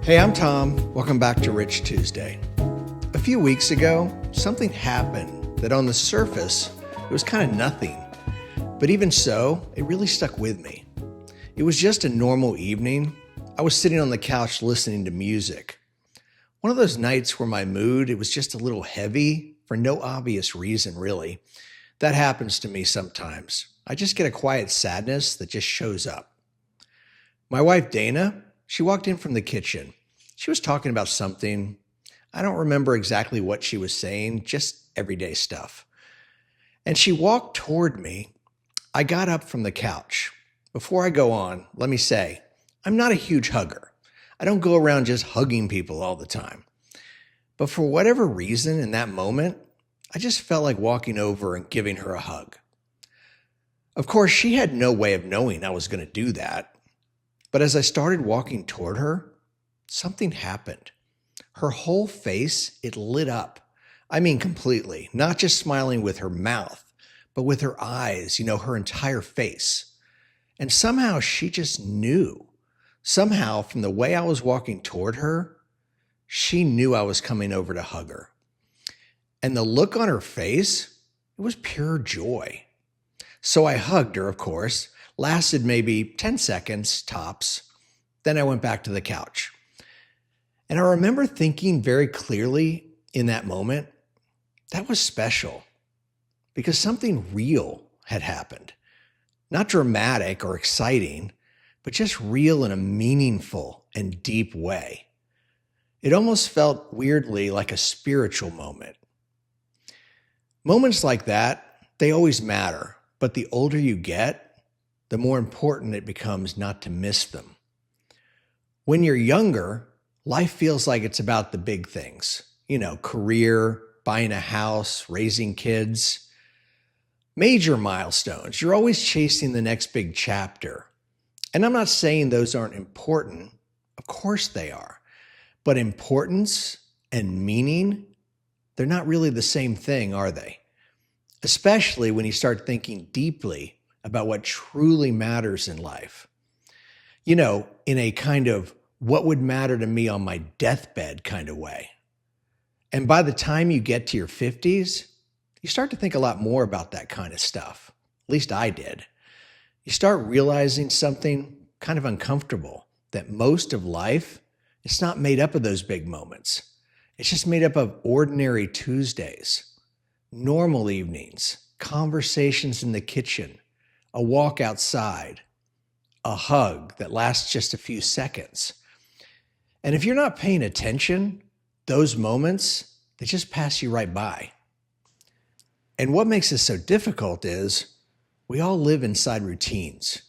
Hey, I'm Tom. Welcome back to Rich Tuesday. A few weeks ago, something happened that on the surface, it was kind of nothing. But even so, it really stuck with me. It was just a normal evening. I was sitting on the couch listening to music. One of those nights where my mood, it was just a little heavy for no obvious reason, really. That happens to me sometimes. I just get a quiet sadness that just shows up. My wife, Dana, she walked in from the kitchen. She was talking about something. I don't remember exactly what she was saying, just everyday stuff. And she walked toward me. I got up from the couch. Before I go on, let me say, I'm not a huge hugger. I don't go around just hugging people all the time. But for whatever reason in that moment, I just felt like walking over and giving her a hug. Of course, she had no way of knowing I was going to do that. But as I started walking toward her, something happened. Her whole face, it lit up. I mean, completely. Not just smiling with her mouth, but with her eyes, her entire face. And somehow she just knew. Somehow, from the way I was walking toward her, she knew I was coming over to hug her. And the look on her face, it was pure joy. So I hugged her, of course. Lasted maybe 10 seconds, tops. Then I went back to the couch. And I remember thinking very clearly in that moment, that was special because something real had happened. Not dramatic or exciting, but just real in a meaningful and deep way. It almost felt weirdly like a spiritual moment. Moments like that, they always matter, but the older you get, the more important it becomes not to miss them. When you're younger, life feels like it's about the big things, career, buying a house, raising kids, major milestones. You're always chasing the next big chapter. And I'm not saying those aren't important. Of course they are. But importance and meaning, they're not really the same thing, are they? Especially when you start thinking deeply about what truly matters in life. In a kind of what would matter to me on my deathbed kind of way. And by the time you get to your 50s, you start to think a lot more about that kind of stuff. At least I did. You start realizing something kind of uncomfortable, that most of life, it's not made up of those big moments. It's just made up of ordinary Tuesdays, normal evenings, conversations in the kitchen, a walk outside, a hug that lasts just a few seconds. And if you're not paying attention, those moments, they just pass you right by. And what makes this so difficult is we all live inside routines.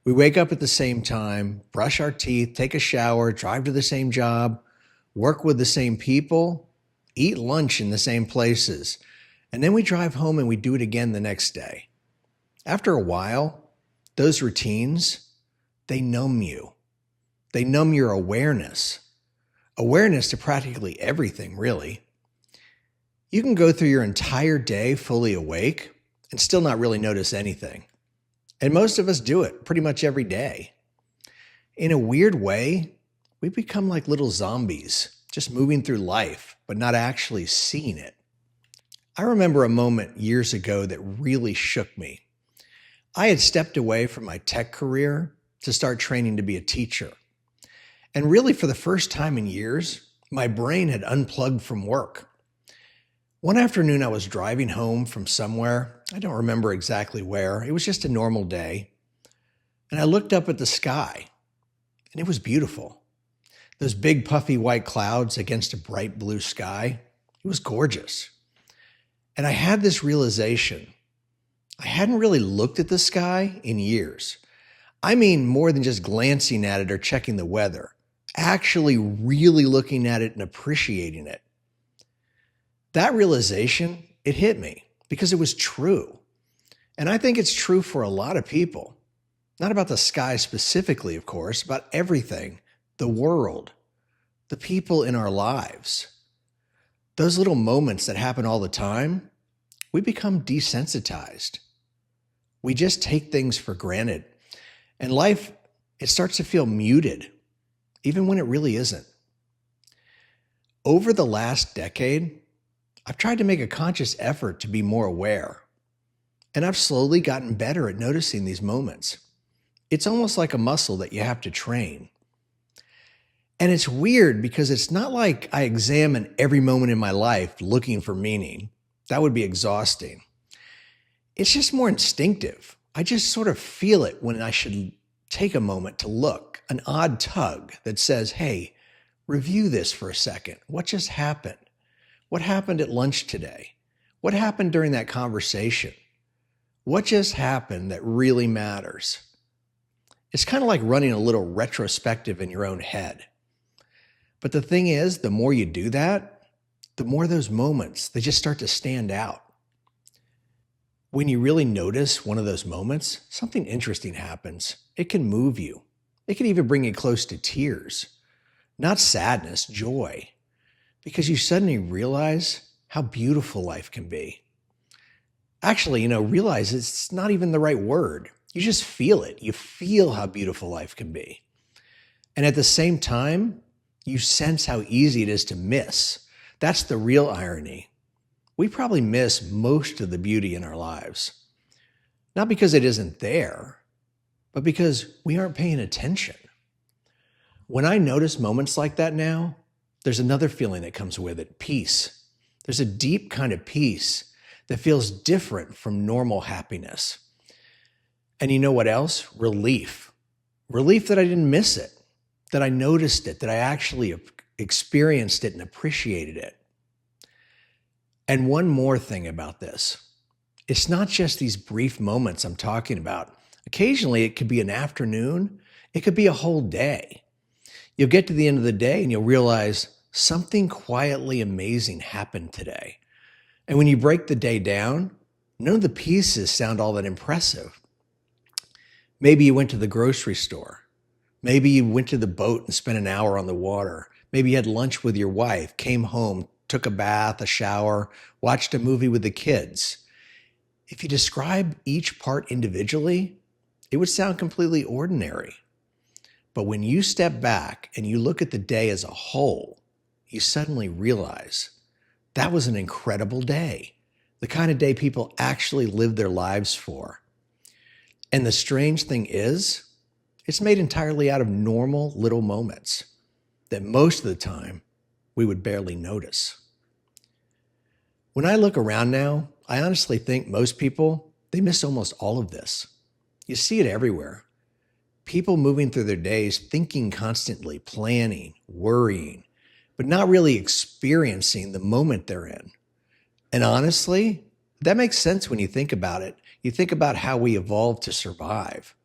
We wake up at the same time, brush our teeth, take a shower, drive to the same job, work with the same people, eat lunch in the same places, and then we drive home and we do it again the next day. After a while, those routines, they numb you. They numb your awareness. Awareness to practically everything, really. You can go through your entire day fully awake and still not really notice anything. And most of us do it pretty much every day. In a weird way, we become like little zombies, just moving through life, but not actually seeing it. I remember a moment years ago that really shook me. I had stepped away from my tech career to start training to be a teacher. And really, for the first time in years, my brain had unplugged from work. One afternoon, I was driving home from somewhere. I don't remember exactly where. It was just a normal day. And I looked up at the sky, and it was beautiful. Those big, puffy white clouds against a bright blue sky. It was gorgeous. And I had this realization. I hadn't really looked at the sky in years. I mean, more than just glancing at it or checking the weather, actually really looking at it and appreciating it. That realization, it hit me because it was true. And I think it's true for a lot of people. Not about the sky specifically, of course, about everything, the world, the people in our lives. Those little moments that happen all the time, we become desensitized. We just take things for granted. And life, it starts to feel muted, even when it really isn't. Over the last decade, I've tried to make a conscious effort to be more aware, and I've slowly gotten better at noticing these moments. It's almost like a muscle that you have to train. And it's weird because it's not like I examine every moment in my life looking for meaning. That would be exhausting. It's just more instinctive. I just sort of feel it when I should take a moment to look, an odd tug that says, hey, review this for a second. What just happened? What happened at lunch today? What happened during that conversation? What just happened that really matters? It's kind of like running a little retrospective in your own head. But the thing is, the more you do that, the more those moments, they just start to stand out. When you really notice one of those moments, something interesting happens. It can move you. It can even bring you close to tears. Not sadness, joy. Because you suddenly realize how beautiful life can be. Actually, realize it's not even the right word. You just feel it. You feel how beautiful life can be. And at the same time, you sense how easy it is to miss. That's the real irony. We probably miss most of the beauty in our lives. Not because it isn't there, but because we aren't paying attention. When I notice moments like that now, there's another feeling that comes with it, peace. There's a deep kind of peace that feels different from normal happiness. And you know what else? Relief. Relief that I didn't miss it, that I noticed it, that I actually experienced it and appreciated it. And one more thing about this. It's not just these brief moments I'm talking about. Occasionally, it could be an afternoon. It could be a whole day. You'll get to the end of the day and you'll realize something quietly amazing happened today. And when you break the day down, none of the pieces sound all that impressive. Maybe you went to the grocery store. Maybe you went to the boat and spent an hour on the water. Maybe you had lunch with your wife, came home, took a bath, a shower, watched a movie with the kids. If you describe each part individually, it would sound completely ordinary. But when you step back and you look at the day as a whole, you suddenly realize that was an incredible day, the kind of day people actually live their lives for. And the strange thing is, it's made entirely out of normal little moments that most of the time we would barely notice. When I look around now, I honestly think most people, they miss almost all of this. You see it everywhere. People moving through their days, thinking constantly, planning, worrying, but not really experiencing the moment they're in. And honestly, that makes sense when you think about it. You think about how we evolved to survive.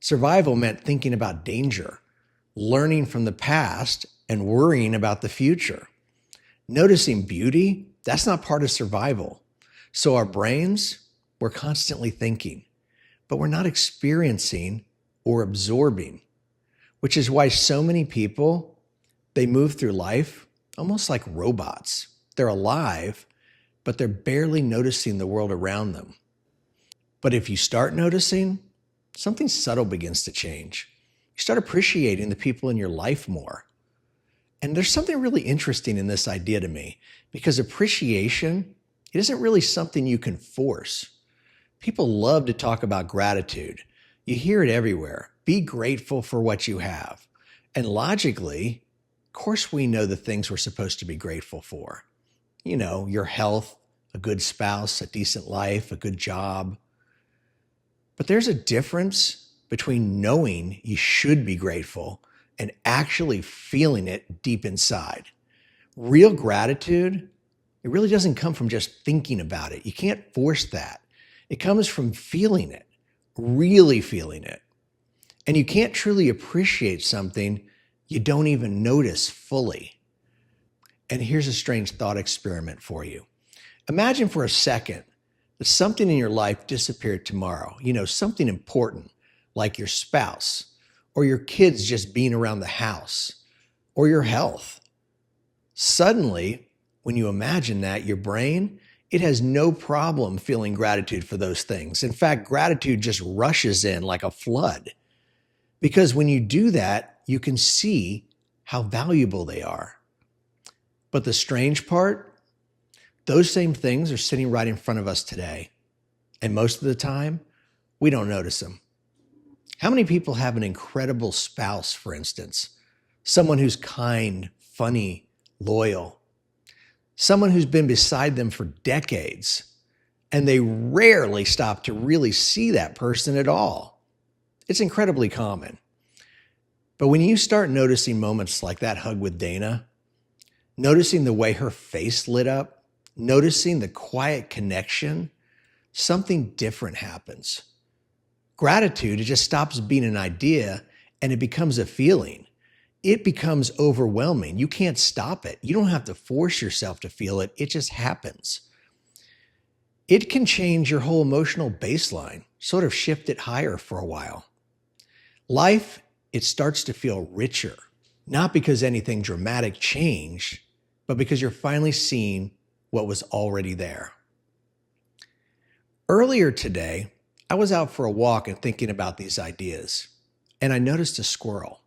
Survival meant thinking about danger, learning from the past, and worrying about the future. Noticing beauty, that's not part of survival. So our brains, we're constantly thinking, but we're not experiencing or absorbing, which is why so many people, they move through life almost like robots. They're alive, but they're barely noticing the world around them. But if you start noticing, something subtle begins to change. You start appreciating the people in your life more. And there's something really interesting in this idea to me, because appreciation, it isn't really something you can force. People love to talk about gratitude. You hear it everywhere. Be grateful for what you have. And logically, of course we know the things we're supposed to be grateful for. Your health, a good spouse, a decent life, a good job. But there's a difference between knowing you should be grateful and actually feeling it deep inside. Real gratitude, it really doesn't come from just thinking about it. You can't force that. It comes from feeling it, really feeling it. And you can't truly appreciate something you don't even notice fully. And here's a strange thought experiment for you. Imagine for a second that something in your life disappeared tomorrow, something important, like your spouse, or your kids just being around the house, or your health. Suddenly, when you imagine that, your brain, it has no problem feeling gratitude for those things. In fact, gratitude just rushes in like a flood. Because when you do that, you can see how valuable they are. But the strange part, those same things are sitting right in front of us today. And most of the time, we don't notice them. How many people have an incredible spouse, for instance? Someone who's kind, funny, loyal. Someone who's been beside them for decades, and they rarely stop to really see that person at all. It's incredibly common. But when you start noticing moments like that hug with Dana, noticing the way her face lit up, noticing the quiet connection, something different happens. Gratitude, it just stops being an idea and it becomes a feeling. It becomes overwhelming. You can't stop it. You don't have to force yourself to feel it. It just happens. It can change your whole emotional baseline, sort of shift it higher for a while. Life, it starts to feel richer, not because anything dramatic changed, but because you're finally seeing what was already there. Earlier today, I was out for a walk and thinking about these ideas, and I noticed a squirrel.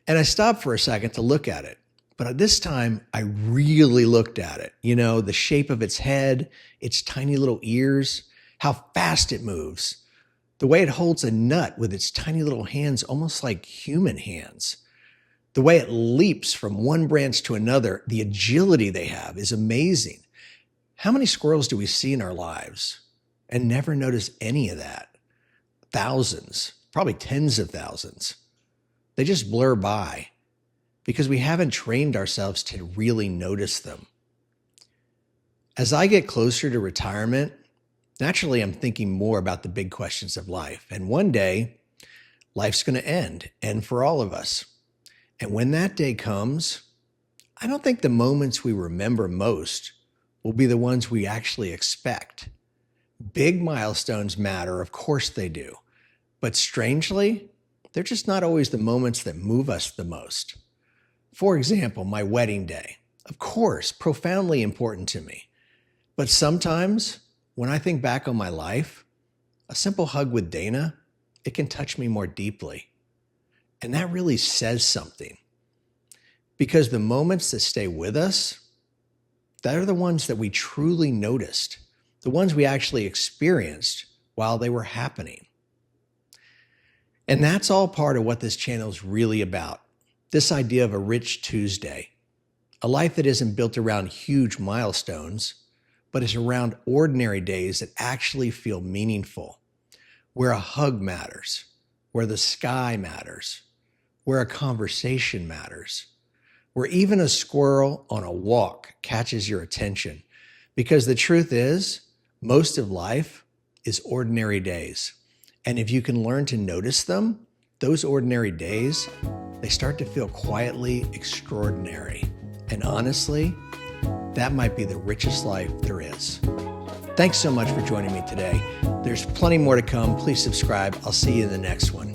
And I stopped for a second to look at it. But at this time, I really looked at it. You know, the shape of its head, its tiny little ears, how fast it moves, the way it holds a nut with its tiny little hands, almost like human hands. The way it leaps from one branch to another, the agility they have is amazing. How many squirrels do we see in our lives and never notice any of that? Thousands, probably tens of thousands. They just blur by because we haven't trained ourselves to really notice them. As I get closer to retirement, naturally I'm thinking more about the big questions of life. And one day, life's going to end for all of us. And when that day comes, I don't think the moments we remember most will be the ones we actually expect. Big milestones matter, of course they do. But strangely, they're just not always the moments that move us the most. For example, my wedding day, of course, profoundly important to me. But sometimes when I think back on my life, a simple hug with Dana, it can touch me more deeply. And that really says something. Because the moments that stay with us, that are the ones that we truly noticed, the ones we actually experienced while they were happening. And that's all part of what this channel is really about. This idea of a rich Tuesday, a life that isn't built around huge milestones, but is around ordinary days that actually feel meaningful, where a hug matters, where the sky matters, where a conversation matters, where even a squirrel on a walk catches your attention. Because the truth is, most of life is ordinary days. And if you can learn to notice them, those ordinary days, they start to feel quietly extraordinary. And honestly, that might be the richest life there is. Thanks so much for joining me today. There's plenty more to come. Please subscribe. I'll see you in the next one.